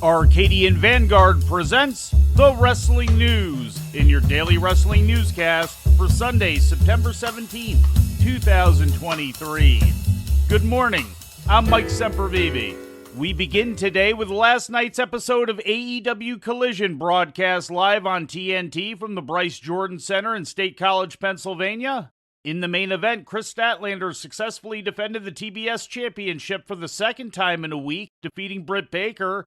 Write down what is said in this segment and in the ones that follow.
Arcadian Vanguard presents The Wrestling News in your daily wrestling newscast for Sunday, September 17th, 2023. Good morning, I'm Mike Sempervive. We begin today with last night's episode of AEW Collision, broadcast live on TNT from the Bryce Jordan Center in State College, Pennsylvania. In the main event, Chris Statlander successfully defended the TBS Championship for the second time in a week, defeating Britt Baker.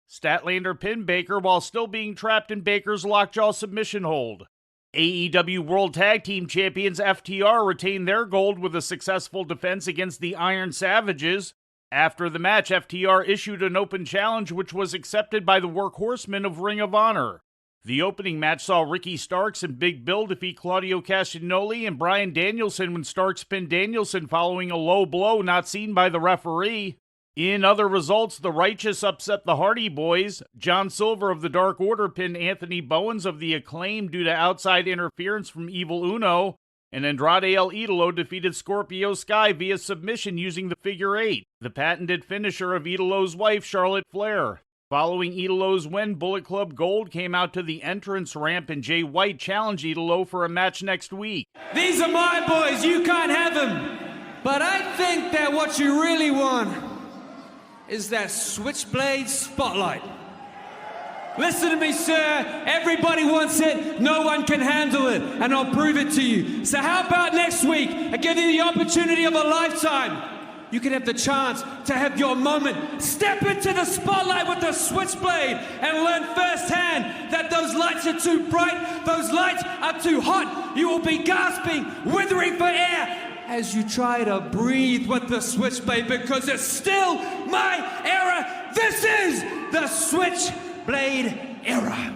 Statlander pinned Baker while still being trapped in Baker's lockjaw submission hold. AEW World Tag Team Champions FTR retained their gold with a successful defense against the Iron Savages. After the match, FTR issued an open challenge which was accepted by the Workhorsemen of Ring of Honor. The opening match saw Ricky Starks and Big Bill defeat Claudio Castagnoli and Bryan Danielson when Starks pinned Danielson following a low blow not seen by the referee. In other results, the Righteous upset the Hardy Boys. John Silver of the Dark Order pinned Anthony Bowens of the Acclaim due to outside interference from Evil Uno, and Andrade El Idolo defeated Scorpio Sky via submission using the figure eight, the patented finisher of Idolo's wife, Charlotte Flair. Following Idolo's win, Bullet Club Gold came out to the entrance ramp and Jay White challenged Idolo for a match next week. These are my boys, you can't have them. But I think that what you really want is that Switchblade Spotlight. Listen to me, sir. Everybody wants it. No one can handle it. And I'll prove it to you. So how about next week? I give you the opportunity of a lifetime. You can have the chance to have your moment. Step into the spotlight with the Switchblade and learn firsthand that those lights are too bright. Those lights are too hot. You will be gasping, withering for air as you try to breathe with the Switchblade, because it's still my era. This is the Switchblade era.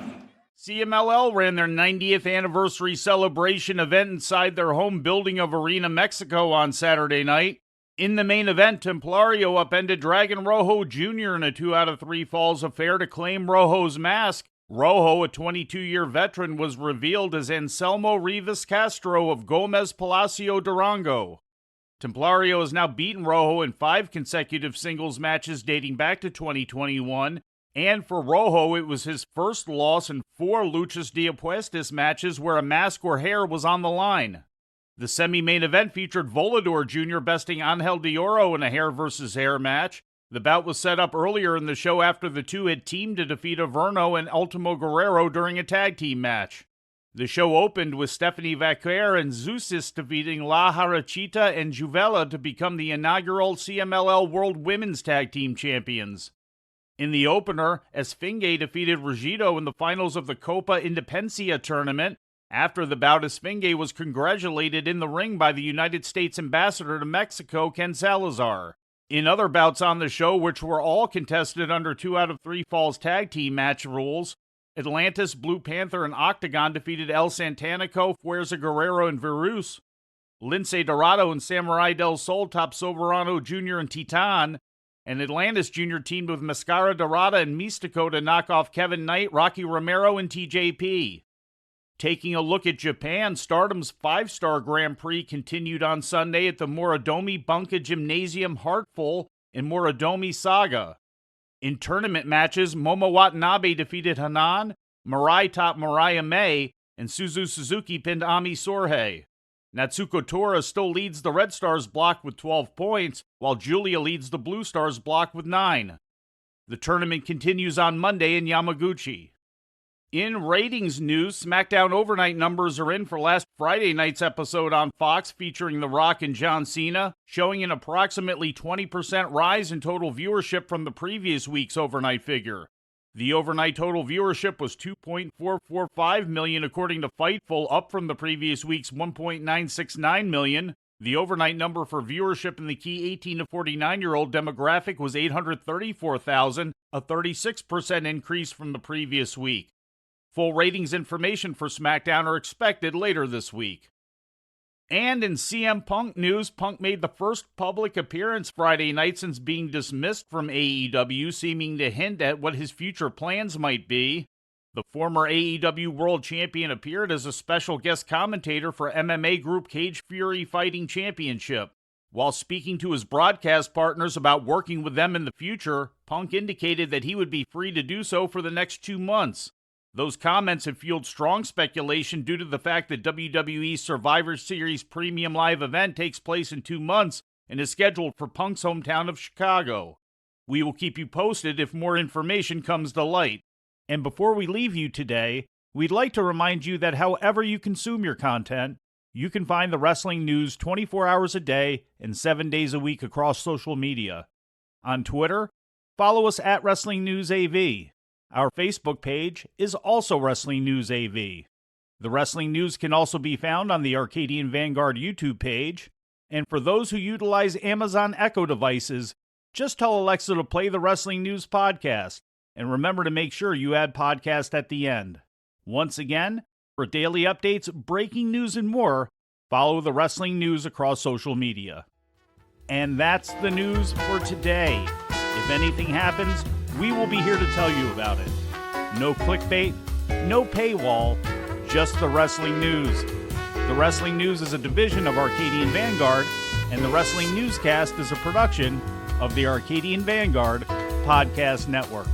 CMLL ran their 90th anniversary celebration event inside their home building of Arena, Mexico on Saturday night. In the main event, Templario upended Dragon Rojo Jr. in a 2 out of 3 falls affair to claim Rojo's mask. Rojo, a 22-year veteran, was revealed as Anselmo Rivas Castro of Gomez Palacio Durango. Templario has now beaten Rojo in 5 consecutive singles matches dating back to 2021, and for Rojo, it was his first loss in 4 Luchas de Apuestas matches where a mask or hair was on the line. The semi-main event featured Volador Jr. besting Angel de Oro in a hair versus hair match. The bout was set up earlier in the show after the two had teamed to defeat Averno and Ultimo Guerrero during a tag team match. The show opened with Stephanie Vaquer and Zeusis defeating La Jarachita and Juvela to become the inaugural CMLL World Women's Tag Team Champions. In the opener, Esfinge defeated Regito in the finals of the Copa Independencia tournament. After the bout, Esfinge was congratulated in the ring by the United States Ambassador to Mexico, Ken Salazar. In other bouts on the show, which were all contested under 2 out of 3 falls tag team match rules, Atlantis, Blue Panther, and Octagon defeated El Santanico, Fuerza Guerrero, and Virus. Lince Dorado and Samurai del Sol topped Soberano Jr. and Titan, and Atlantis Jr. teamed with Mascara Dorada and Mystico to knock off Kevin Knight, Rocky Romero, and TJP. Taking a look at Japan, Stardom's 5-star Grand Prix continued on Sunday at the Moridomi Bunka Gymnasium Heartful in Moridomi Saga. In tournament matches, Momo Watanabe defeated Hanan, Mirai topped Mariah May, and Suzu Suzuki pinned Ami Sorhei. Natsuko Tora still leads the Red Stars block with 12 points, while Julia leads the Blue Stars block with 9. The tournament continues on Monday in Yamaguchi. In ratings news, SmackDown overnight numbers are in for last Friday night's episode on Fox featuring The Rock and John Cena, showing an approximately 20% rise in total viewership from the previous week's overnight figure. The overnight total viewership was 2.445 million according to Fightful, up from the previous week's 1.969 million. The overnight number for viewership in the key 18 to 49-year-old demographic was 834,000, a 36% increase from the previous week. Full ratings information for SmackDown are expected later this week. And in CM Punk news, Punk made the first public appearance Friday night since being dismissed from AEW, seeming to hint at what his future plans might be. The former AEW World Champion appeared as a special guest commentator for MMA group Cage Fury Fighting Championship. While speaking to his broadcast partners about working with them in the future, Punk indicated that he would be free to do so for the next 2 months. Those comments have fueled strong speculation due to the fact that WWE's Survivor Series Premium Live event takes place in 2 months and is scheduled for Punk's hometown of Chicago. We will keep you posted if more information comes to light. And before we leave you today, we'd like to remind you that however you consume your content, you can find the wrestling news 24 hours a day and 7 days a week across social media. On Twitter, follow us at Wrestling News AV. Our Facebook page is also Wrestling News AV. The Wrestling News can also be found on the Arcadian Vanguard YouTube page. And for those who utilize Amazon Echo devices, just tell Alexa to play the Wrestling News podcast. And remember to make sure you add podcast at the end. Once again, for daily updates, breaking news, and more, follow the Wrestling News across social media. And that's the news for today. If anything happens, we will be here to tell you about it. No clickbait, no paywall, just the Wrestling News. The Wrestling News is a division of Arcadian Vanguard, and the Wrestling Newscast is a production of the Arcadian Vanguard Podcast Network.